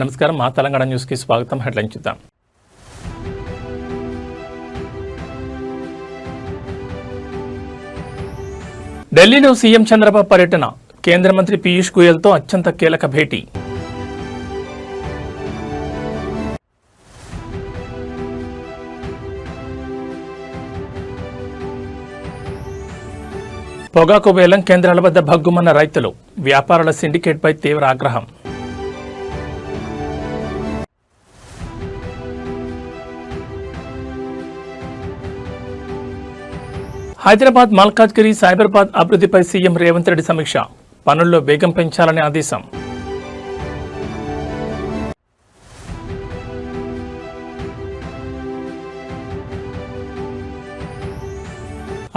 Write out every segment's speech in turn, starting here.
నమస్కారం, మా తెలంగాణ న్యూస్కి స్వాగతం. హెడ్లైన్ చూద్దాం. ఢిల్లీలో సీఎం చంద్రబాబు పర్యటన, కేంద్ర మంత్రి పీయూష్ గోయల్తో అత్యంత కీలక భేటీ. పొగాకు వేలం కేంద్రాల వద్ద భగ్గుమన్న రైతులు, వ్యాపారుల సిండికేట్పై తీవ్ర ఆగ్రహం. హైదరాబాద్ మల్కాజ్గిరి సైబరాబాద్ అభివృద్ధిపై సీఎం రేవంత్ రెడ్డి సమీక్ష, పనుల్లో వేగం పెంచాలని ఆదేశం.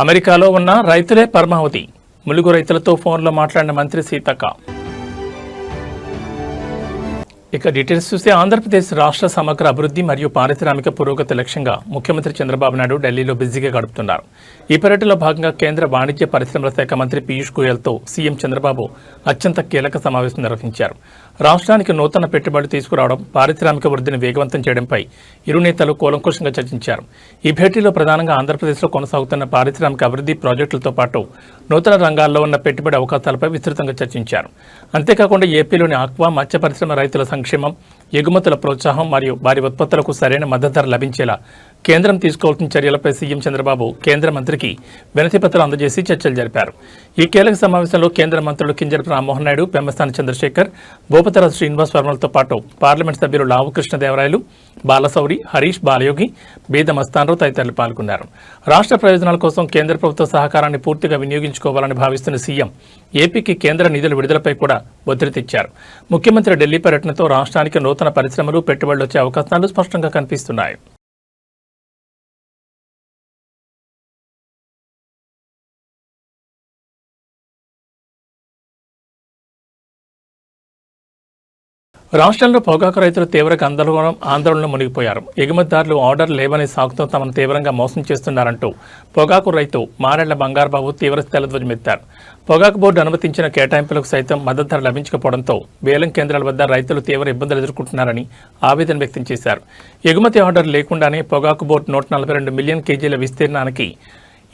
అమెరికాలో ఉన్న రైతులే పరమావధి, ములుగు రైతులతో ఫోన్లో మాట్లాడిన మంత్రి సీతక్క. ఇక డీటెయిల్స్ చూస్తే, ఆంధ్రప్రదేశ్ రాష్ట్ర సమగ్ర అభివృద్ధి మరియు పారిశ్రామిక పురోగతి లక్ష్యంగా ముఖ్యమంత్రి చంద్రబాబు నాయుడు ఢిల్లీలో బిజీగా గడుపుతున్నారు. ఈ పర్యటనలో భాగంగా కేంద్ర వాణిజ్య పరిశ్రమల శాఖ మంత్రి పీయూష్ గోయల్తో సీఎం చంద్రబాబు అత్యంత కీలక సమావేశం నిర్వహించారు. రాష్ట్రానికి నూతన పెట్టుబడులు తీసుకురావడం, పారిశ్రామిక వృద్ధిని వేగవంతం చేయడంపై ఇరు నేతలు కూలంకషంగా చర్చించారు. ఈ భేటీలో ప్రధానంగా ఆంధ్రప్రదేశ్లో కొనసాగుతున్న పారిశ్రామిక అభివృద్ధి ప్రాజెక్టులతో పాటు నూతన రంగాల్లో ఉన్న పెట్టుబడి అవకాశాలపై విస్తృతంగా చర్చించారు. అంతేకాకుండా ఏపీలోని ఆక్వా, మత్స్య పరిశ్రమ రైతుల సంక్షేమం, ఎగుమతుల ప్రోత్సాహం మరియు వారి ఉత్పత్తులకు సరైన మద్దతు ధర లభించేలా కేంద్రం తీసుకోవాల్సిన చర్యలపై సీఎం చంద్రబాబు కేంద్ర మంత్రికి వినతిపత్రం అందజేసి చర్చలు జరిపారు. ఈ కీలక సమావేశంలో కేంద్ర మంత్రులు కింజరపు రామ్మోహన్ నాయుడు, పెమ్మసాని చంద్రశేఖర్, భూపతిరాజు శ్రీనివాస్ వర్మలతో పాటు పార్లమెంట్ సభ్యులు లావు కృష్ణదేవరాయలు, బాలశౌరి, హరీష్, బాలయోగి, బీద మస్తాన్రావు తదితరులు పాల్గొన్నారు. రాష్ట్ర ప్రయోజనాల కోసం కేంద్ర ప్రభుత్వ సహకారాన్ని పూర్తిగా వినియోగించుకోవాలని భావిస్తున్న సీఎం ఏపీకి కేంద్ర నిధుల విడుదలపై కూడా ఒత్తిడి తెచ్చారు. ముఖ్యమంత్రి ఢిల్లీ పర్యటనతో రాష్ట్రానికి నూతన పరిశ్రమలు, పెట్టుబడులు వచ్చే అవకాశాలు స్పష్టంగా కనిపిస్తున్నాయి. రాష్ట్రంలో పొగాకు రైతులు తీవ్ర ఆందోళనలో మునిగిపోయారు. ఎగుమతిదారులు ఆర్డర్ లేవనే సాకుతో తమను తీవ్రంగా మోసం చేస్తున్నారంటూ పొగాకు రైతు మారెళ్ల బంగారుబాబు తీవ్ర స్థాయిలో ధ్వజమెత్తారు. పొగాకు బోర్డు అనుమతించిన కేటాయింపులకు సైతం మద్దతు ధర లభించకపోవడంతో వేలం కేంద్రాల వద్ద రైతులు తీవ్ర ఇబ్బందులు ఎదుర్కొంటున్నారని ఆవేదన వ్యక్తం చేశారు. ఎగుమతి ఆర్డర్ లేకుండానే పొగాకు బోర్డు 142 మిలియన్ కేజీల విస్తీర్ణానికి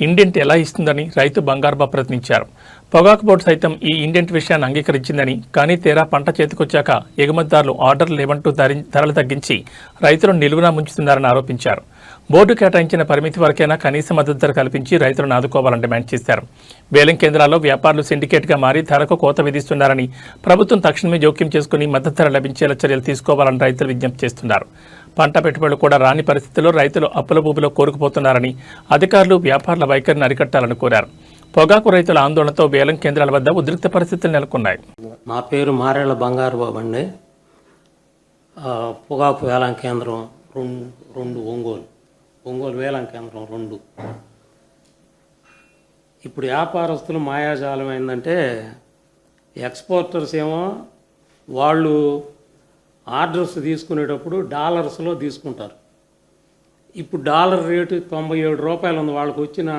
ఇండెంట్ ఎలా ఇస్తుందని రైతు బంగారుబాబు ప్రశ్నించారు. పొగాకు బోర్డు సైతం ఈ ఇండెంట్ విషయాన్ని అంగీకరించిందని, కానీ తీరా పంట చేతికొచ్చాక ఎగుమతిదారులు ఆర్డర్ లేవంటూ ధరలు తగ్గించి రైతులను నిలువునా ముంచుతున్నారని ఆరోపించారు. బోర్డు కేటాయించిన పరిమితి వరకైనా కనీస మద్దతు ధర కల్పించి రైతులను ఆదుకోవాలని డిమాండ్ చేశారు. వేలం కేంద్రాల్లో వ్యాపారులు సిండికేట్గా మారి ధరకు కోత విధిస్తున్నారని, ప్రభుత్వం తక్షణమే జోక్యం చేసుకుని మద్దతు ధర లభించేలా చర్యలు తీసుకోవాలని రైతులు విజ్ఞప్తి చేస్తున్నారు. పంట పెట్టుబడులు కూడా రాని పరిస్థితుల్లో రైతులు అప్పుల భూమిలో కోరుకుపోతున్నారని, అధికారులు వ్యాపారుల వైఖరిని అరికట్టాలని కోరారు. పొగాకు రైతుల ఆందోళనతో వేలం కేంద్రాల వద్ద ఉద్రిక్త పరిస్థితులు నెలకొన్నాయి. నా పేరు మారేళ్ల బంగారుబాబు అండి. పొగాకు వేలం కేంద్రం రెండు ఒంగోలు వేలం కేంద్రం 2. ఇప్పుడు వ్యాపారస్తులు మాయాజాలం ఏంటంటే, ఎక్స్పోర్టర్స్ ఏమో వాళ్ళు ఆర్డర్స్ తీసుకునేటప్పుడు డాలర్స్లో తీసుకుంటారు. ఇప్పుడు డాలర్ రేటు 97 రూపాయలు ఉంది. వాళ్ళకు వచ్చిన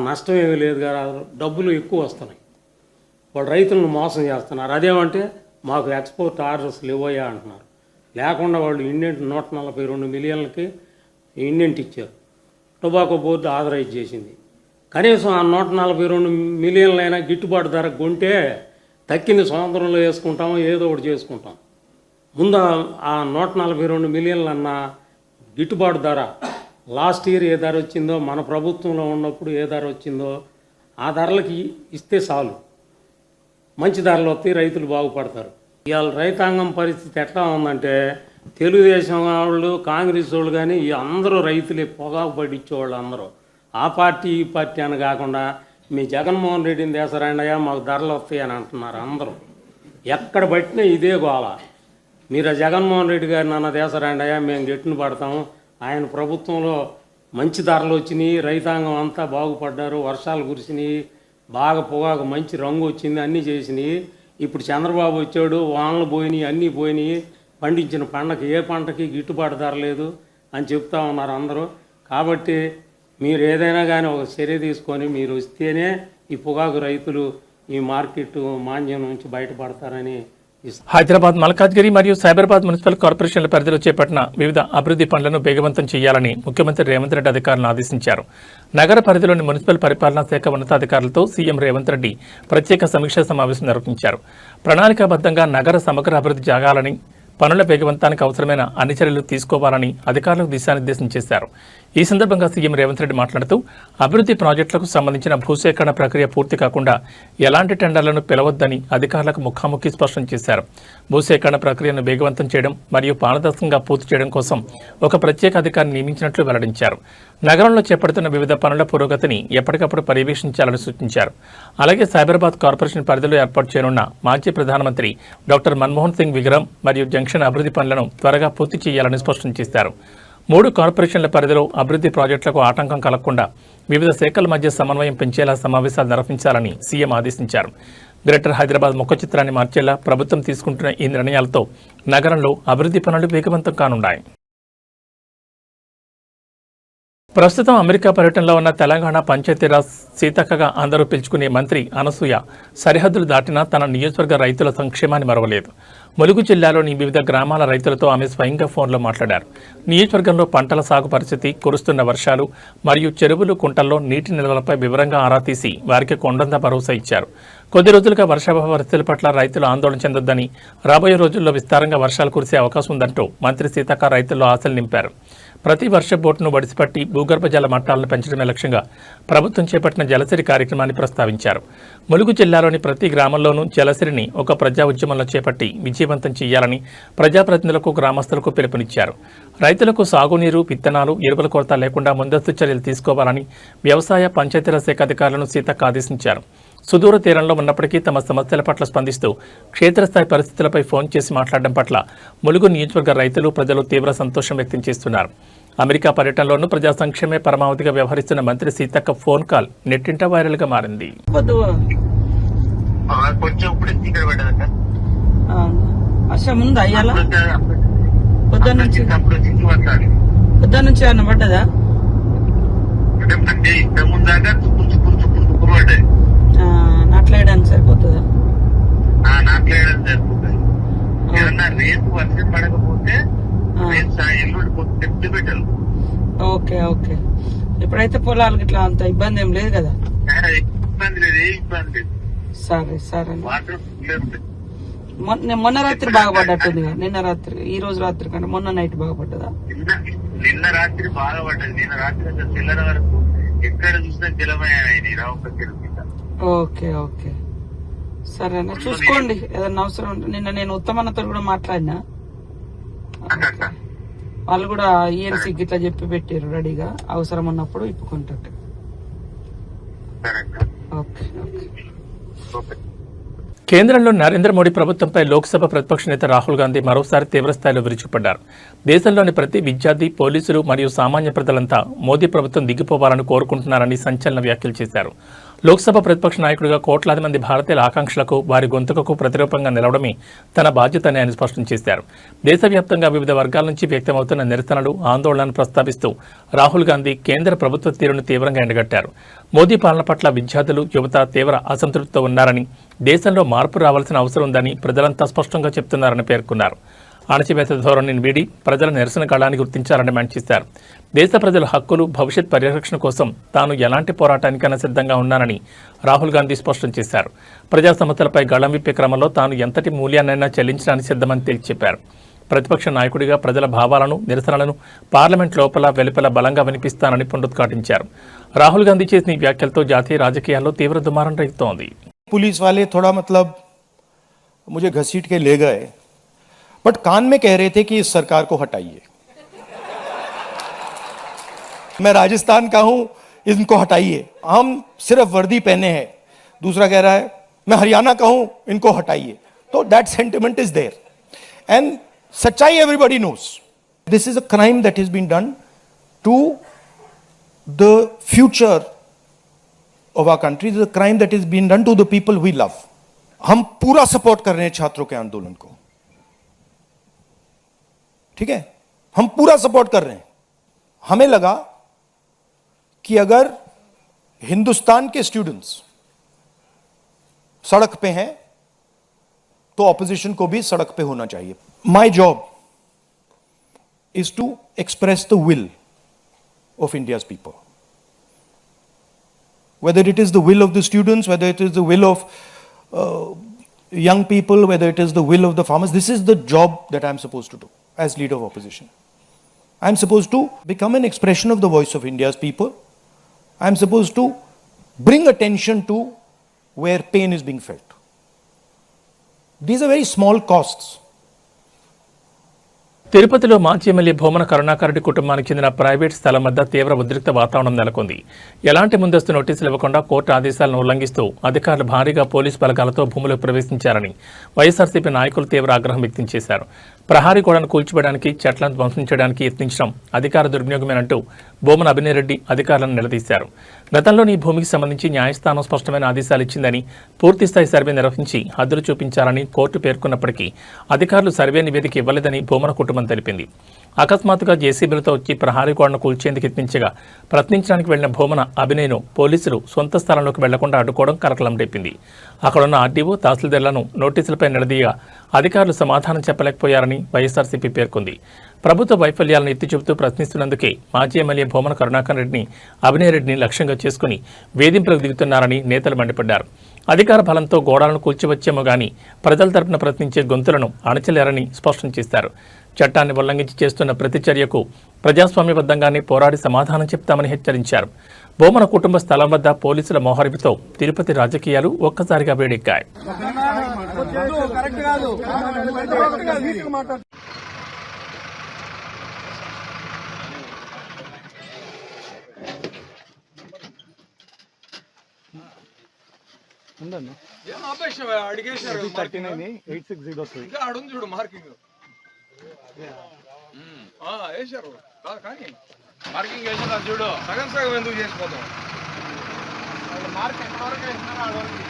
నష్టం ఏమీ లేదు కదా, డబ్బులు ఎక్కువ వస్తున్నాయి. వాళ్ళు రైతులను మోసం చేస్తున్నారు. అదేమంటే మాకు ఎక్స్పోర్ట్ ఆర్డర్స్ లేవయ్యా అంటున్నారు. లేకుండా వాళ్ళు ఇండెంట్ 142 మిలియన్లకి ఇండెంట్ ఇచ్చారు. టొబాకో బోర్డు ఆథరైజ్ చేసింది. కనీసం ఆ 142 మిలియన్లైనా గిట్టుబాటు ధర కొంటే తక్కింది సముద్రంలో వేసుకుంటాం, ఏదో ఒకటి చేసుకుంటాం. ముందు ఆ 142 మిలియన్లు అన్న గిట్టుబాటు ధర లాస్ట్ ఇయర్ ఏ ధర వచ్చిందో, మన ప్రభుత్వంలో ఉన్నప్పుడు ఏ ధర వచ్చిందో ఆ ధరలకి ఇస్తే చాలు. మంచి ధరలు వస్తే రైతులు బాగుపడతారు. ఇవాళ రైతాంగం పరిస్థితి ఎట్లా ఉందంటే, తెలుగుదేశం వాళ్ళు, కాంగ్రెస్ వాళ్ళు కానీ అందరూ రైతులే, పొగాకు పడిచ్చేవాళ్ళు అందరూ. ఆ పార్టీ ఈ పార్టీ అని కాకుండా మీ జగన్మోహన్ రెడ్డిని దేశరాండయ్యా మాకు ధరలు వస్తాయి అని అంటున్నారు అందరూ. ఎక్కడ పట్టినా ఇదే గోల. మీరు జగన్మోహన్ రెడ్డి గారిని అన్న దేశరాండయ్యా మేము గెట్టును పడతాము, ఆయన ప్రభుత్వంలో మంచి ధరలు వచ్చినాయి, రైతాంగం అంతా బాగుపడ్డారు, వర్షాలు కురిసినాయి, బాగా పొగాకు మంచి రంగు వచ్చింది, అన్నీ చేసినాయి. ఇప్పుడు చంద్రబాబు వచ్చాడు, వానలు పోయినాయి, అన్నీ పోయినాయి, పండించిన ఏ పంటకి గిట్టుబాటు ధర లేదు అని చెప్తా ఉన్నారు అందరూ. కాబట్టి మీరు ఏదైనా కానీ ఒక చర్య తీసుకొని మీరు వస్తేనే ఈ పొగాకు రైతులు ఈ మార్కెట్ మాంద్యం నుంచి బయటపడతారని ఈ హైదరాబాద్ మల్కాజ్గిరి మరియు సైబరాబాద్ మున్సిపల్ కార్పొరేషన్ల పరిధిలో చేపట్టిన వివిధ అభివృద్ధి పనులను వేగవంతం చేయాలని ముఖ్యమంత్రి రేవంత్ రెడ్డి అధికారులను ఆదేశించారు. నగర పరిధిలోని మున్సిపల్ పరిపాలనా శాఖ ఉన్నతాధికారులతో సీఎం రేవంత్ రెడ్డి ప్రత్యేక సమీక్షా సమావేశం నిర్వహించారు. ప్రణాళికాబద్ధంగా నగర సమగ్ర అభివృద్ధి జరగాలని, పనుల వేగవంతానికి అవసరమైన అన్ని చర్యలు తీసుకోవాలని అధికారులకు దిశానిర్దేశం చేశారు. ఈ సందర్భంగా సీఎం రేవంత్ రెడ్డి మాట్లాడుతూ అభివృద్ధి ప్రాజెక్టులకు సంబంధించిన భూసేకరణ ప్రక్రియ పూర్తి కాకుండా ఎలాంటి టెండర్లను పిలవద్దని అధికారులకు ముఖాముఖి స్పష్టం చేశారు. భూసేకరణ ప్రక్రియను వేగవంతం చేయడం మరియు పారదర్శకంగా పూర్తి చేయడం కోసం ఒక ప్రత్యేక అధికారిని నియమించినట్లు వెల్లడించారు. నగరంలో చేపడుతున్న వివిధ పనుల పురోగతిని ఎప్పటికప్పుడు పర్యవేక్షించాలని సూచించారు. అలాగే సైబరాబాద్ కార్పొరేషన్ పరిధిలో ఏర్పాటు చేయనున్న మాజీ ప్రధానమంత్రి డాక్టర్ మన్మోహన్ సింగ్ విగ్రహం మరియు జంక్షన్ అభివృద్ధి పనులను త్వరగా పూర్తి చేయాలని స్పష్టం చేశారు. 3 కార్పొరేషన్ల పరిధిలో అభివృద్ధి ప్రాజెక్టులకు ఆటంకం కలగకుండా వివిధ శాఖల మధ్య సమన్వయం పెంచేలా సమావేశాలు నిర్వహించాలని సీఎం ఆదేశించారు. గ్రేటర్ హైదరాబాద్ ముఖ చిత్రాన్ని మార్చేలా ప్రభుత్వం తీసుకుంటున్న ఈ నిర్ణయాలతో నగరంలో అభివృద్ధి పనులు వేగవంతం కానున్నాయి. ప్రస్తుతం అమెరికా పర్యటనలో ఉన్న తెలంగాణ పంచాయతీరాజ్ సీతక్కగా అందరూ పిలుచుకునే మంత్రి అనసూయ సరిహద్దులు దాటినా తన నియోజకవర్గ రైతుల సంక్షేమాన్ని మరవలేదు. ములుగు జిల్లాలోని వివిధ గ్రామాల రైతులతో ఆమె స్వయంగా ఫోన్లో మాట్లాడారు. నియోజకవర్గంలో పంటల సాగు పరిస్థితి, కురుస్తున్న వర్షాలు మరియు చెరువులు, కుంటల్లో నీటి నిల్వలపై వివరంగా ఆరా తీసి వారికి కొండంత భరోసా ఇచ్చారు. కొద్ది రోజులుగా వర్షాభావ పరిస్థితుల పట్ల రైతులు ఆందోళన చెందొద్దని, రాబోయే రోజుల్లో విస్తారంగా వర్షాలు కురిసే అవకాశం ఉందంటూ మంత్రి సీతక్క రైతుల్లో ఆశలు నింపారు. ప్రతి వర్ష బోటును వడిసిపట్టి భూగర్భ జల మట్టాలను పెంచడమే లక్ష్యంగా ప్రభుత్వం చేపట్టిన జలసిరి కార్యక్రమాన్ని ప్రస్తావించారు. ములుగు జిల్లాలోని ప్రతి గ్రామంలోనూ జలసిరిని ఒక ప్రజా ఉద్యమంలో చేపట్టి విజయవంతం చేయాలని ప్రజాప్రతినిధులకు, గ్రామస్తులకు పిలుపునిచ్చారు. రైతులకు సాగునీరు, విత్తనాలు, ఎరువుల కొరత లేకుండా ముందస్తు చర్యలు తీసుకోవాలని వ్యవసాయ, పంచాయతీరాజ్ శాఖ అధికారులను సీతక్క ఆదేశించారు. సుదూర తీరంలో ఉన్నప్పటికీ తమ సమస్యల పట్ల స్పందిస్తూ క్షేత్రస్థాయి పరిస్థితులపై ఫోన్ చేసి మాట్లాడడం పట్ల ములుగు నియోజకవర్గ రైతులు, ప్రజలు తీవ్ర సంతోషం వ్యక్తం చేస్తున్నారు. అమెరికా పర్యటనలోనూ ప్రజా సంక్షేమే పరమావధిగా వ్యవహరిస్తున్న మంత్రి సీతక్క ఫోన్ కాల్ నెట్టింట వైరల్గా మారింది. నాట్లేయడానికి సరిపోతుందా? నాట్లేయడానికి సరిపోతుంది. ఏమన్నా రేపు వర్షం పడకపోతే పెట్టారు. Okay okay. ఇప్పుడైతే పొలాలకు ఇట్లా అంత ఇబ్బంది ఏం లేదు కదా? ఇబ్బంది లేదు, ఏ ఇబ్బంది లేదు. సరే సరే. వాటర్ మొన్న రాత్రి బాగా పడ్డట్టుంది కదా? నిన్న రాత్రి, ఈ రోజు రాత్రి కంటే మొన్న నైట్ బాగా పడ్డదా? నిన్న రాత్రి బాగా పడ్డది. నిన్న రాత్రి తెల్లర వరకు ఎక్కడ చూసినా జలమయ్యాయి రావుక చెరువు. ఓకే ఓకే సరేనా, చూసుకోండి. ఏదన్నా అవసరం ఉంటే నిన్న నేను ఉత్తమన్నతో కూడా మాట్లాడినా, వాళ్ళు కూడా ఈఎన్సీకి ఇట్లా చెప్పి పెట్టారు రెడీగా, అవసరం ఉన్నప్పుడు ఇప్పుకుంటారు. Okay okay. కేంద్రంలో నరేంద్ర మోడీ ప్రభుత్వంపై లోక్సభ ప్రతిపక్ష నేత రాహుల్ గాంధీ మరోసారి తీవ్రస్థాయిలో విరుచుకుపడ్డారు. దేశంలోని ప్రతి విద్యార్థి, పోలీసులు మరియు సామాన్య ప్రజలంతా మోదీ ప్రభుత్వం దిగిపోవాలని కోరుకుంటున్నారని సంచలన వ్యాఖ్యలు చేశారు. లోక్సభ ప్రతిపక్ష నాయకుడిగా కోట్లాది మంది భారతీయుల ఆకాంక్షలకు, వారి గొంతుకకు ప్రతిరూపంగా నిలవడమే తన బాధ్యతని ఆయన స్పష్టం చేశారు. దేశవ్యాప్తంగా వివిధ వర్గాల నుంచి వ్యక్తమవుతున్న నిరసనలు, ఆందోళనలను ప్రస్తావిస్తూ రాహుల్ గాంధీ కేంద్ర ప్రభుత్వ తీరును తీవ్రంగా ఎండగట్టారు. మోదీ పాలన పట్ల విద్యార్థులు, యువత తీవ్ర అసంతృప్తితో ఉన్నారని, దేశంలో మార్పు రావాల్సిన అవసరం ఉందని ప్రజలంతా స్పష్టంగా చెప్తున్నారని పేర్కొన్నారు. అణచివేత ధోరణిని వీడి ప్రజల నిరసన కాలాన్ని గుర్తించాలని డిమాండ్ చేశారు. దేశ ప్రజల హక్కులు, భవిష్యత్ పరిరక్షణ కోసం తాను ఎలాంటి పోరాటానికైనా సిద్ధంగా ఉన్నానని రాహుల్ గాంధీ స్పష్టం చేశారు. ప్రజా సమస్యలపై గళం విప్పే క్రమంలో తాను ఎంతటి మూల్యాన్నైనా చెల్లించడానికి సిద్ధమని తేల్చి చెప్పారు. ప్రతిపక్ష నాయకుడిగా ప్రజల భావాలను, నిరసనలను పార్లమెంట్ లోపల, వెలుపల బలంగా వినిపిస్తానని పునరుద్ఘాటించారు. రాహుల్ గాంధీ చేసిన ఈ వ్యాఖ్యలతో జాతీయ రాజకీయాల్లో తీవ్ర దుమారం రేగుతోంది. पुलिस वाले थोड़ा मतलब मुझे घसीट के ले गए, बट कान में कह रहे थे कि इस सरकार को हटाइए। मैं राजस्थान का हूं, इनको हटाइए। हम सिर्फ वर्दी पहने हैं। दूसरा कह रहा है मैं हरियाणा का हूं, इनको हटाइए। तो that sentiment is there and सच्चाई everybody knows. This is a crime that is been done to the future of our country, is a crime that is being done to the people we love. हम पूरा support कर रहे हैं छात्रों के आंदोलन को, ठीक है? हम पूरा सपोर्ट कर रहे हैं। हमें लगा कि अगर हिंदुस्तान के स्टूडेंट्स सड़क पे हैं तो ऑपोजिशन को भी सड़क पे होना चाहिए. My job is to express the will of India's people. Whether it is the will of the students, whether it is the will of young people, whether it is the will of the farmers, this is the job that I'm supposed to do as leader of opposition. I'm supposed to become an expression of the voice of India's people. I'm supposed to bring attention to where pain is being felt. These are very small costs. తిరుపతిలో మాజీ MLA Bhumana Karunakar Reddy కుటుంబానికి చెందిన private స్థలం వద్ద తీవ్ర ఉద్రిక్త వాతావరణం నెలకొంది. ఎలాంటి ముందస్తు నోటీసులు ఇవ్వకుండా కోర్టు ఆదేశాలను ఉల్లంఘిస్తూ అధికారులు భారీగా పోలీసు బలగాలతో భూములకు ప్రవేశించారని వైఎస్ఆర్సీపీ నాయకులు తీవ్ర ఆగ్రహం వ్యక్తం చేశారు. ప్రహారీ గోడను కూల్చివేయడానికి చెట్లను ధ్వంసం చేయడానికి యత్నించడం అధికార దుర్వినియోగమేనంటూ భూమన అభినయరెడ్డి అధికారులను నిలదీశారు. గతంలోని ఈ భూమికి సంబంధించి న్యాయస్థానం స్పష్టమైన ఆదేశాలు ఇచ్చిందని, పూర్తిస్థాయి సర్వే నిర్వహించి హద్దులు చూపించాలని కోర్టు పేర్కొన్నప్పటికీ అధికారులు సర్వే నివేదిక ఇవ్వలేదని భూమన కుటుంబం తెలిపింది. అకస్మాత్తుగా జేసీబీలతో వచ్చి ప్రహారీ గోడను కూల్చేందుకు యత్నించగా ప్రశ్నించడానికి వెళ్లిన భూమన అభినయ్ను పోలీసులు సొంత స్థలంలోకి వెళ్లకుండా అడ్డుకోవడం కలకలం రేపింది. అక్కడున్న ఆర్డీఓ, తహసీల్దార్లను నోటీసులపై నిలదీయగా అధికారులు సమాధానం చెప్పలేకపోయారని వైఎస్ఆర్సీపీ పేర్కొంది. ప్రభుత్వ వైఫల్యాలను ఎత్తి చూపుతూ ప్రశ్నిస్తున్నందుకే మాజీ ఎమ్మెల్యే భూమన కరుణాకర్ రెడ్డిని, అభినయరెడ్డిని లక్ష్యంగా చేసుకుని వేధింపులకు దిగుతున్నారని నేతలు మండిపడ్డారు. అధికార బలంతో గోడలను కూల్చివచ్చేమో గానీ ప్రజల తరపున ప్రశ్నించే గొంతులను అణచలేరని స్పష్టం చేశారు. చట్టాన్ని ఉల్లంఘించి చేస్తున్న ప్రతి చర్యకు ప్రజాస్వామ్యబద్ధంగానే పోరాడి సమాధానం చెప్తామని హెచ్చరించారు. భూమన కుటుంబ స్థలం వద్ద పోలీసుల మోహరింపుతో తిరుపతి రాజకీయాలు ఒక్కసారిగా వేడెక్కాయి. అడిగేశారు 398603 ఇంకా ఆడుంది చూడు మార్కింగ్ వేశారు కానీ మార్కింగ్ వేసారు చూడు సగం సగం ఎందుకు చేసిపోతాం మార్క్ ఎంతవరకు వేసినారో ఆడవరకు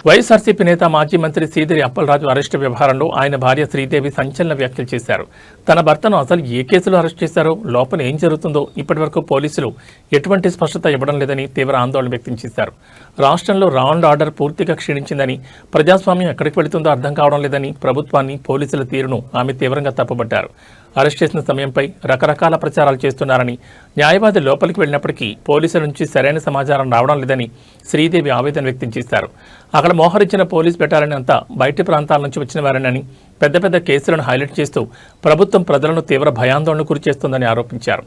వైఎస్ఆర్సీపీ నేత మాజీ మంత్రి సీదిరి అప్పలరాజు అరెస్టు వ్యవహారంలో ఆయన భార్య శ్రీదేవి సంచలన వ్యాఖ్యలు చేశారు. తన భర్తను అసలు ఏ కేసులో అరెస్ట్ చేశారో, లోపల ఏం జరుగుతుందో ఇప్పటివరకు పోలీసులు ఎటువంటి స్పష్టత ఇవ్వడం లేదని తీవ్ర ఆందోళన వ్యక్తం చేశారు. రాష్ట్రంలో లా అండ్ ఆర్డర్ పూర్తిగా క్షీణించిందని, ప్రజాస్వామ్యం ఎక్కడికి వెళుతుందో అర్థం కావడం లేదని ప్రభుత్వాన్ని, పోలీసుల తీరును ఆమె తీవ్రంగా తప్పుపట్టారు. అరెస్ట్ చేసిన సమయంపై రకరకాల ప్రచారాలు చేస్తున్నారని, న్యాయవాది లోపలికి వెళ్ళినప్పటికీ పోలీసుల నుంచి సరైన సమాచారం రావడం లేదని శ్రీదేవి ఆవేదన వ్యక్తం చేశారు. అక్కడ మోహరించిన పోలీస్ బెటాలియన్ అంతా బయటి ప్రాంతాల నుంచి వచ్చిన వారేనని, పెద్ద పెద్ద కేసులను హైలైట్ చేస్తూ ప్రభుత్వం ప్రజలను తీవ్ర భయాందోళనకు గురిచేస్తోందని ఆరోపించారు.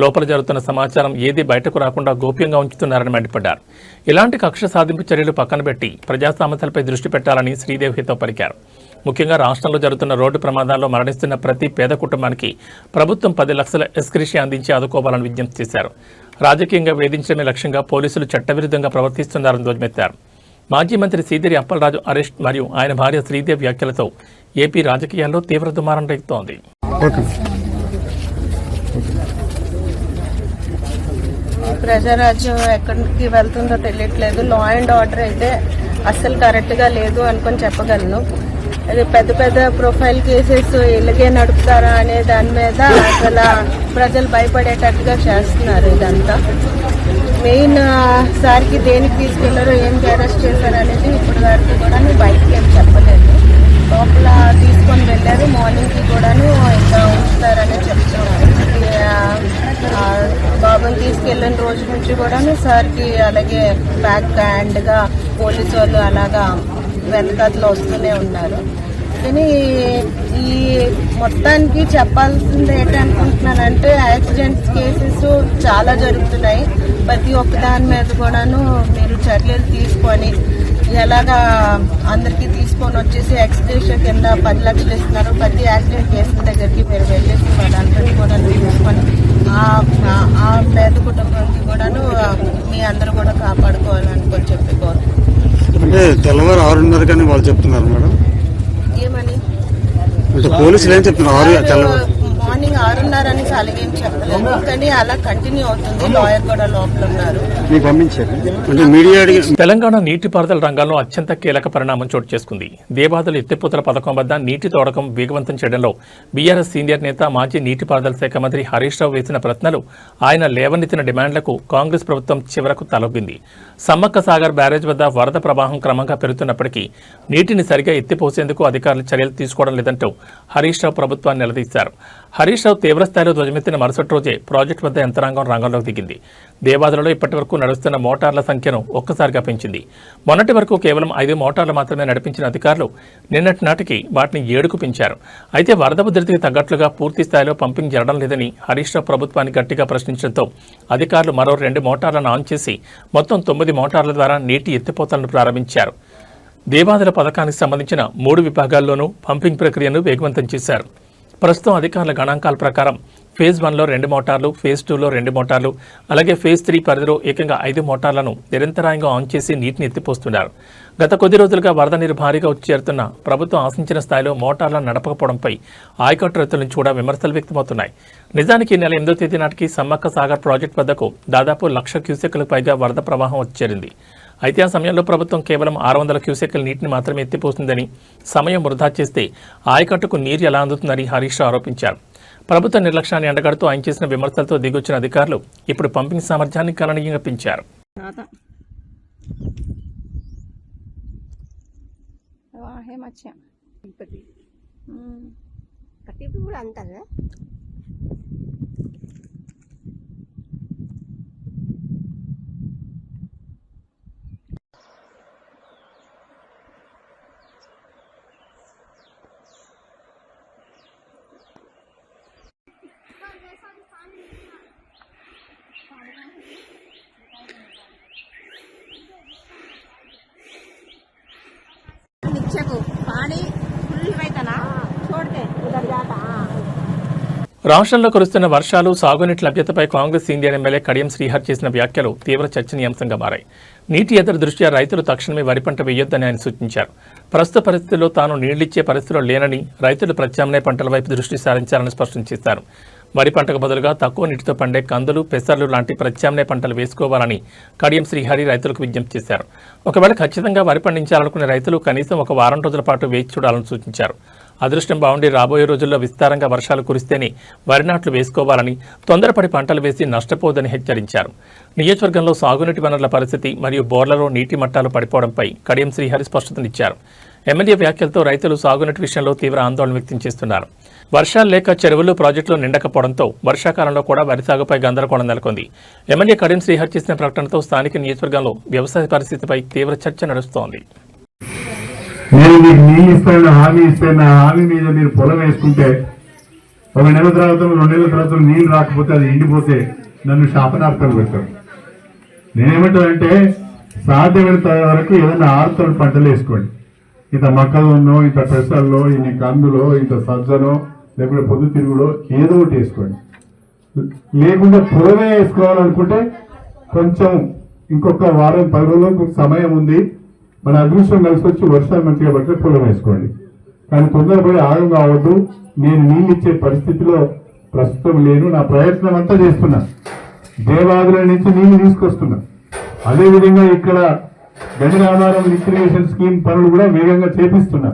లోపల జరుగుతున్న సమాచారం ఏదీ బయటకు రాకుండా గోప్యంగా ఉంచుతున్నారని మండిపడ్డారు. ఇలాంటి కక్ష సాధింపు చర్యలు పక్కన పెట్టి ప్రజా సమస్యలపై దృష్టి పెట్టాలని శ్రీదేవి హితవు పలికారు. ముఖ్యంగా రాష్ట్రంలో జరుగుతున్న రోడ్డు ప్రమాదాల్లో మరణిస్తున్న ప్రతి పేద కుటుంబానికి ప్రభుత్వం 10 లక్షల ఎస్క్రిషియా అందించి ఆదుకోవాలని విజ్ఞప్తి చేశారు. రాజకీయంగా వేధించడమే లక్ష్యంగా పోలీసులు చట్టవిరుద్ధంగా ప్రవర్తిస్తున్నారని ధ్వజమెత్తారు. మాజీ మంత్రి సీదిరి అప్పలరాజు అరెస్ట్ మరియు ఆయన భార్య శ్రీదేవి వ్యాఖ్యలతో ఏపీ రాజకీయాల్లో తీవ్ర దుమారం రేగుతోంది. ప్రజారాజ్యం ఎక్కడికి వెళ్తుందో తెలియట్లేదు. లా అండ్ ఆర్డర్ అయితే అస్సలు కరెక్ట్గా లేదు అనుకొని చెప్పగలను. అది పెద్ద పెద్ద ప్రొఫైల్ కేసెస్ ఇలాగే నడుపుతారా అనే దాని మీద అసలు ప్రజలు భయపడేటట్టుగా చేస్తున్నారు. ఇదంతా మెయిన్ సార్కి దేనికి తీసుకెళ్లారో, ఏంటి అరెస్ట్ చేశారు అనేది ఇప్పటి వరకు కూడా బయటకి ఏం చెప్పలేదు. లోపల తీసుకొని వెళ్ళారు. మార్నింగ్కి కూడాను ఇంకా ఉంచుతారని చెప్తున్నారు. బాబుని తీసుకెళ్ళిన రోజు నుంచి కూడాను సార్కి అలాగే బ్యాక్ హ్యాండ్గా పోలీసు వాళ్ళు అలాగా వెనకాతలో వస్తూనే ఉన్నారు. కానీ ఈ మొత్తానికి చెప్పాల్సింది ఏంటనుకుంటున్నానంటే, యాక్సిడెంట్స్ కేసెస్ చాలా జరుగుతున్నాయి. ప్రతి ఒక్క దాని మీద కూడాను మీరు చర్యలు తీసుకొని ఎలాగా అందరికీ తీసుకొని వచ్చేసి ఎక్స్గ్రేషన్ కింద 10 లక్షలు ఇస్తున్నారు. ప్రతి యాక్సిడెంట్ కేసుల దగ్గరికి మీరు వెళ్ళేసి వాళ్ళందరినీ కూడా తీసుకొని ఆ పేద కుటుంబానికి కూడాను మీ అందరూ కూడా కాపాడుకోవాలని చెప్పి అంటే తెల్లవారు 6:30 కానీ వాళ్ళు చెప్తున్నారు మేడం. ఏమని పోలీసులు ఏం చెప్తున్నారు? మార్నింగ్ 6:30 అని అలాగేం చెప్పలేదు, కానీ అలా కంటిన్యూ అవుతుంది. లాయర్ కూడా లోపల ఉన్నారు. మీకు పంపించారు అంటే మీడియా తెలంగాణ నీటిపారుదల రంగంలో అత్యంత కీలక పరిణామం చోటు చేసుకుంది. దేవాదుల ఎత్తిపోతల పథకం వద్ద నీటి తోడకం వేగవంతం చేయడంలో బీఆర్ఎస్ సీనియర్ నేత మాజీ నీటిపారుదల శాఖ మంత్రి హరీష్ రావు వేసిన ప్రశ్నలు, ఆయన లేవనెత్తిన డిమాండ్లకు కాంగ్రెస్ ప్రభుత్వం చివరకు తలొగ్గింది. సమ్మక్క సాగర్ బ్యారేజ్ వద్ద వరద ప్రవాహం క్రమంగా పెరుగుతున్నప్పటికీ నీటిని సరిగా ఎత్తిపోసేందుకు అధికారులు చర్యలు తీసుకోవడం లేదంటూ హరీష్ రావు ప్రభుత్వాన్ని నిలదీశారు. హరీష్ రావు తీవ్రస్థాయిలో ధ్వజమెత్తిన మరుసటి రోజే ప్రాజెక్టు వద్ద యంత్రాంగం రంగంలోకి దిగింది. దేవాదులలో ఇప్పటి వరకు నడుస్తున్న మోటార్ల సంఖ్యను ఒక్కసారిగా పెంచింది. మొన్నటి వరకు కేవలం 5 మోటార్లు మాత్రమే నడిపించిన అధికారులు నిన్నటి నాటికి వాటిని 7కు పెంచారు. అయితే వరద ఉధృతికి తగ్గట్లుగా పూర్తి స్థాయిలో పంపింగ్ జరగడం లేదని హరీష్ రావు ప్రభుత్వాన్ని గట్టిగా ప్రశ్నించడంతో అధికారులు మరో 2 మోటార్లను ఆన్ చేసి మొత్తం 9 మోటార్ల ద్వారా నీటి ఎత్తిపోతలను ప్రారంభించారు. దేవాదుల పథకానికి సంబంధించిన 3 విభాగాల్లోనూ పంపింగ్ ప్రక్రియను వేగవంతం చేశారు. ప్రస్తుతం అధికారుల గణాంకాల ప్రకారం ఫేజ్ 1లో 2 మోటార్లు, ఫేజ్ 2లో 2 మోటార్లు, అలాగే ఫేజ్ 3 పరిధిలో ఏకంగా 5 మోటార్లను నిరంతరాయంగా ఆన్ చేసి నీటిని ఎత్తిపోస్తున్నారు. గత కొద్ది రోజులుగా వరద నీరు భారీగా వచ్చి చేరుతున్న ప్రభుత్వం ఆశించిన స్థాయిలో మోటార్లను నడపకపోవడంపై ఆయకట్టు రైతుల నుంచి కూడా విమర్శలు వ్యక్తమవుతున్నాయి. నిజానికి నెల 8వ తేదీ నాటికి సమ్మక్క సాగర్ ప్రాజెక్టు వద్దకు దాదాపు 1,00,000 క్యూసెక్కులకు పైగా వరద ప్రవాహం వచ్చి చేరింది. అయితే ఆ సమయంలో ప్రభుత్వం కేవలం 600 క్యూసెక్కుల నీటిని మాత్రమే ఎత్తిపోతుందని, సమయం వృధా చేస్తే ఆయకట్టుకు నీరు ఎలా అందుతుందని హరీష్ రావు ఆరోపించారు. ప్రభుత్వ నిర్లక్ష్యాన్ని ఎండగడుతూ ఆయన చేసిన విమర్శలతో దిగొచ్చిన అధికారులు ఇప్పుడు పంపింగ్ సామర్థ్యాన్ని గణనీయంగా పెంచారు. రాష్ట్రంలో కురుస్తున్న వర్షాలు, సాగునీటి లభ్యతపై కాంగ్రెస్ సీనియర్ ఎమ్మెల్యే కడియం శ్రీహర్ చేసిన వ్యాఖ్యలు తీవ్ర చర్చనీయాంశంగా మారాయి. నీటి ఎద్దడి దృష్ట్యా రైతులు తక్షణమే వరి పంట వేయొద్దని ఆయన సూచించారు. ప్రస్తుత పరిస్థితుల్లో తాను నీళ్లిచ్చే పరిస్థితిలో లేనని, రైతులు ప్రత్యామ్నాయ పంటల వైపు దృష్టి సారించాలని స్పష్టం చేశారు. వరి పంటకు బదులుగా తక్కువ నీటితో పండే కందులు, పెసర్లు లాంటి ప్రత్యామ్నాయ పంటలు వేసుకోవాలని కడియం శ్రీహరి రైతులకు విజ్ఞప్తి చేశారు. ఒకవేళ ఖచ్చితంగా వరి పండించాలనుకునే రైతులు కనీసం ఒక వారం రోజుల పాటు వేచి చూడాలని సూచించారు. అదృష్టం బాగుండి రాబోయే రోజుల్లో విస్తారంగా వర్షాలు కురిస్తేనే వరి నాట్లు వేసుకోవాలని, తొందరపడి పంటలు వేసి నష్టపోదని హెచ్చరించారు. నియోజకవర్గంలో సాగునీటి వనరుల పరిస్థితి మరియు బోర్లలో నీటి మట్టాలు పడిపోవడంపై కడియం శ్రీహరి స్పష్టతనిచ్చారు. ఎమ్మెల్యే వ్యాఖ్యలతో రైతులు సాగునీటి విషయంలో తీవ్ర ఆందోళన వ్యక్తం చేస్తున్నారు. వర్షాలు లేక చెరువులు, ప్రాజెక్టులు నిండకపోవడంతో వర్షాకాలంలో కూడా వరి సాగుపై గందరగోళం నెలకొంది. ఎమ్మెల్యే కడియం శ్రీహరి చేసిన ప్రకటనతో స్థానిక నియోజకవర్గంలో వ్యవసాయ పరిస్థితిపై తీవ్ర చర్చ నడుస్తోంది. నేను మీకు నీళ్ళు ఇస్తాను, హామీ ఇస్తాను, ఆ హామీ మీద మీరు పొలం వేసుకుంటే 1 నెల తర్వాత 2 నెలల తర్వాత నీళ్ళు రాకపోతే, అది ఎండిపోతే నన్ను శాపనార్థాలు పెడతారు. నేనేమంటానంటే సాధ్యమైనంత వరకు ఏదైనా ఆరుతడి పంటలు వేసుకోండి. ఇంత మొక్కజొన్నో, ఇంత పెసల్లో, ఇన్ని కందులో, ఇంత సజ్జనో, లేకుంటే పొద్దుతిరుగుడో ఏదో ఒకటి వేసుకోండి. లేకుంటే పొలమే వేసుకోవాలనుకుంటే కొంచెం ఇంకొక వారం 10 రోజులకు సమయం ఉంది, మన అదృష్టం కలిసి వచ్చి వర్షాలు మంచిగా పడితే పొలం వేసుకోండి. కానీ తొందరపడి ఆగం కావద్దు. నేను నీళ్ళు ఇచ్చే పరిస్థితిలో ప్రస్తుతం లేను. నా ప్రయత్నం అంతా చేస్తున్నా, దేవాదుల నుంచి నీళ్లు తీసుకొస్తున్నా. అదేవిధంగా ఇక్కడ గణిరామారం లిక్విడేషన్ స్కీమ్ పనులు కూడా వేగంగా చేపిస్తున్నా.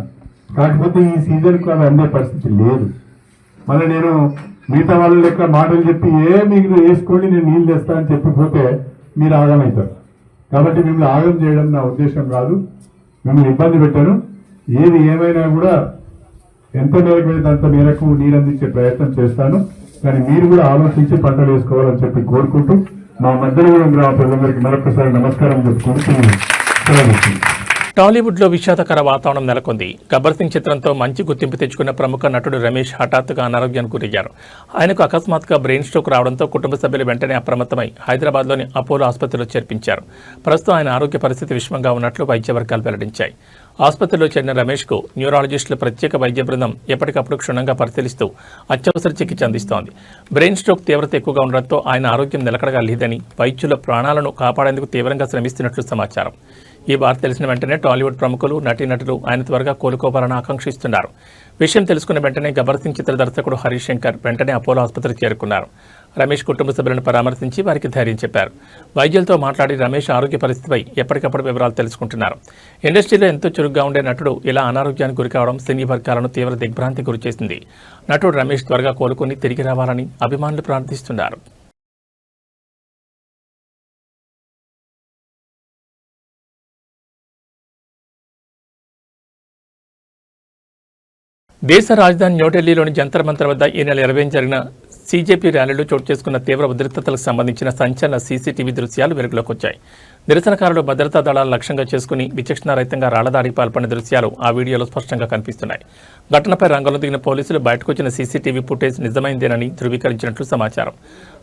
కాకపోతే ఈ సీజన్కు అవి అందే పరిస్థితి లేదు. మళ్ళీ నేను మిగతా వాళ్ళ లెక్క మాటలు చెప్పి మీరు వేసుకోండి నేను నీళ్ళు తెస్తా అని చెప్పిపోతే మీరు ఆగమవుతారు. కాబట్టి మిమ్మల్ని ఆగం చేయడం నా ఉద్దేశం కాదు, మిమ్మల్ని ఇబ్బంది పెట్టాను. ఏది ఏమైనా కూడా ఎంత మేరకు అయితే అంత మేరకు నీరు అందించే ప్రయత్నం చేస్తాను. కానీ మీరు కూడా ఆలోచించి పంటలు వేసుకోవాలని చెప్పి కోరుకుంటూ మా మధ్యలో గ్రామ ప్రజలందరికీ మరొకసారి నమస్కారం చెప్పుకుంటూ టాలీవుడ్లో విషాదకర వాతావరణం నెలకొంది. గబ్బర్ సింగ్ చిత్రంతో మంచి గుర్తింపు తెచ్చుకున్న ప్రముఖ నటుడు రమేష్ హఠాత్తుగా అనారోగ్యానికి గురయ్యారు. ఆయనకు అకస్మాత్తుగా బ్రెయిన్ స్ట్రోక్ రావడంతో కుటుంబ సభ్యులు వెంటనే అప్రమత్తమై హైదరాబాద్లోని అపోలో ఆసుపత్రిలో చేర్పించారు. ప్రస్తుతం ఆయన ఆరోగ్య పరిస్థితి విషమంగా ఉన్నట్లు వైద్య వర్గాలు వెల్లడించాయి. ఆసుపత్రిలో చేరిన రమేష్కు న్యూరాలజిస్టుల ప్రత్యేక వైద్య బృందం ఎప్పటికప్పుడు క్షుణ్ణంగా పరిశీలిస్తూ అత్యవసర చికిత్స అందిస్తోంది. బ్రెయిన్ స్ట్రోక్ తీవ్రత ఎక్కువగా ఉండడంతో ఆయన ఆరోగ్యం నిలకడగా లేదని, వైద్యుల ప్రాణాలను కాపాడేందుకు తీవ్రంగా శ్రమిస్తున్నట్లు సమాచారం. ఈ వార్త తెలిసిన వెంటనే టాలీవుడ్ ప్రముఖులు నటీనటులు ఆయన త్వరగా కోలుకోవాలని ఆకాంక్షిస్తున్నారు. విషయం తెలుసుకున్న వెంటనే గబ్బర్ సింగ్ చిత్ర దర్శకుడు హరీష్ శంకర్ వెంటనే అపోలో ఆసుపత్రికి చేరుకున్నారు. రమేష్ కుటుంబ సభ్యులను పరామర్శించి వారికి ధైర్యం చెప్పారు. వైద్యులతో మాట్లాడి రమేష్ ఆరోగ్య పరిస్థితిపై ఎప్పటికప్పుడు వివరాలు తెలుసుకుంటున్నారు. ఇండస్ట్రీలో ఎంతో చురుగ్గా ఉండే నటుడు ఇలా అనారోగ్యానికి గురికావడం సినీ వర్గాలను తీవ్ర దిగ్భ్రాంతికి గురిచేసింది. నటుడు రమేష్ త్వరగా కోలుకుని తిరిగి రావాలని అభిమానులు ప్రార్థిస్తున్నారు. దేశ రాజధాని న్యూఢిల్లీలోని జంతర్ మంతర్ వద్ద ఈ నెల 20 జరిగిన సీజేపీ ర్యాలీలో చోటు చేసుకున్న తీవ్ర ఉద్రిక్తతలకు సంబంధించిన సంచలన సీసీటీవీ దృశ్యాలు వెలుగులోకి వచ్చాయి. నిరసనకారులు భద్రతా దళాలు లక్ష్యంగా చేసుకుని విచక్షణారహితంగా రాళ్లదాడికి పాల్పడిన దృశ్యాలు ఆ వీడియోలో స్పష్టంగా కనిపిస్తున్నాయి. ఘటనపై రంగంలో దిగిన పోలీసులు బయటకు వచ్చిన సీసీటీవీ ఫుటేజ్ నిజమైందేనని ధృవీకరించినట్లు సమాచారం.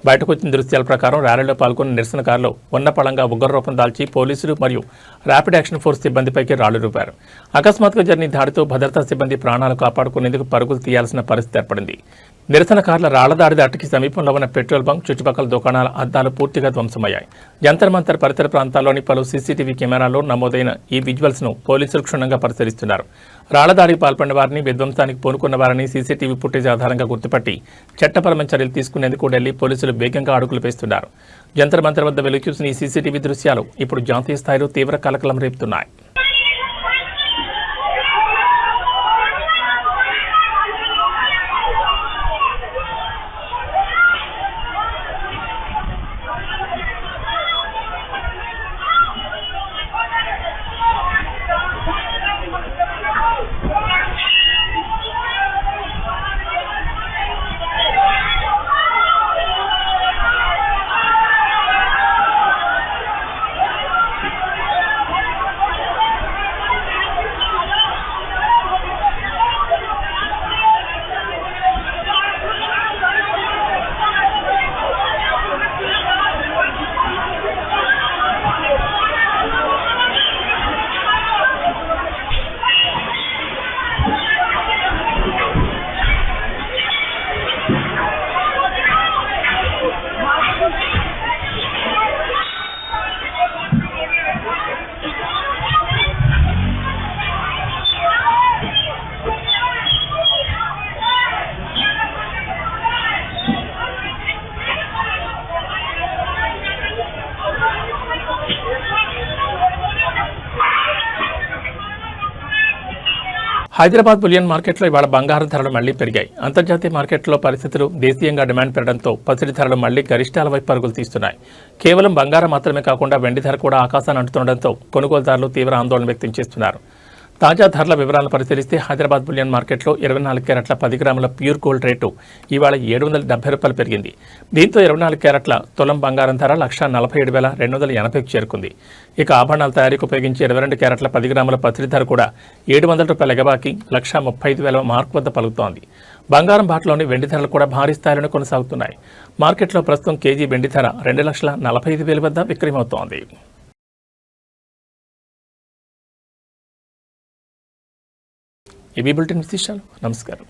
బయటకు వచ్చిన దృశ్యాల ప్రకారం ర్యాలీలో పాల్గొన్న నిరసనకారులు ఉన్నపళంగా ఉగ్రరూపం దాల్చి పోలీసులు మరియు ర్యాపిడ్ యాక్షన్ ఫోర్స్ సిబ్బందిపైకి రాళ్లు రూపారు. అకస్మాత్తుగా జరిగిన దాడితో భద్రతా సిబ్బంది ప్రాణాలు కాపాడుకునేందుకు పరుగులు తీయాల్సిన పరిస్థితి ఏర్పడింది. నిరసనకారుల రాళ్లదాడి దాటికి సమీపంలో ఉన్న పెట్రోల్ బంక్, చుట్టుపక్కల దుకాణాల అద్దాలు పూర్తిగా ధ్వంసమయ్యాయి. జంతర్ మంతర్ పరిసర ప్రాంతాల్లోని పలు సీసీటీవీ కెమెరాల్లో నమోదైన ఈ విజువల్స్ ను పోలీసులు క్షుణ్ణంగా పరిశీలిస్తున్నారు. రాళ్లదాడికి పాల్పడిన వారిని, విధ్వంసానికి పూనుకున్న వారిని సీసీటీవీ ఫుటేజ్ ఆధారంగా గుర్తుపట్టి చట్టపరమైన చర్యలు తీసుకునేందుకు ఢిల్లీ పోలీసులు వేగంగా అడుగులు వేస్తున్నారు. జంతర్ మంతర్ వద్ద వెలుగు చూసిన ఈ సీసీటీవీ దృశ్యాలు ఇప్పుడు జాతీయ స్థాయిలో తీవ్ర కలకలం రేపుతున్నాయి. హైదరాబాద్ బులియన్ మార్కెట్లో ఇవాళ బంగారం ధరలు మళ్లీ పెరిగాయి. అంతర్జాతీయ మార్కెట్లో పరిస్థితులు, దేశీయంగా డిమాండ్ పెరగడంతో పసిడి ధరలు మళ్లీ గరిష్టాల వైపు పరుగులు తీస్తున్నాయి. కేవలం బంగారం మాత్రమే కాకుండా వెండి ధర కూడా ఆకాశాన్ని అంటుతుండటంతో కొనుగోలుదారులు తీవ్ర ఆందోళన వ్యక్తం చేస్తున్నారు. తాజా ధరల వివరాలను పరిశీలిస్తే హైదరాబాద్ బులియన్ మార్కెట్లో 24 క్యారెట్ల 10 గ్రాముల ప్యూర్ గోల్డ్ రేటు ఇవాళ ₹770 పెరిగింది. దీంతో 24 క్యారెట్ల తులం బంగారం ధర 1,47,280కు చేరుకుంది. ఇక ఆభరణాల తయారీకి ఉపయోగించే 22 క్యారెట్ల 10 గ్రాముల పసిడి ధర కూడా ₹700 ఎగబాకి 1,35,000 మార్కు వద్ద పలుకుతోంది. బంగారం బాటలోని వెండి ధరలు కూడా భారీ స్థాయిలోనే కొనసాగుతున్నాయి. మార్కెట్లో ప్రస్తుతం కేజీ వెండి ధర 2,45,000 వద్ద విక్రయమవుతోంది. ఈ బులెటిన్ విశేషాలు. నమస్కారం.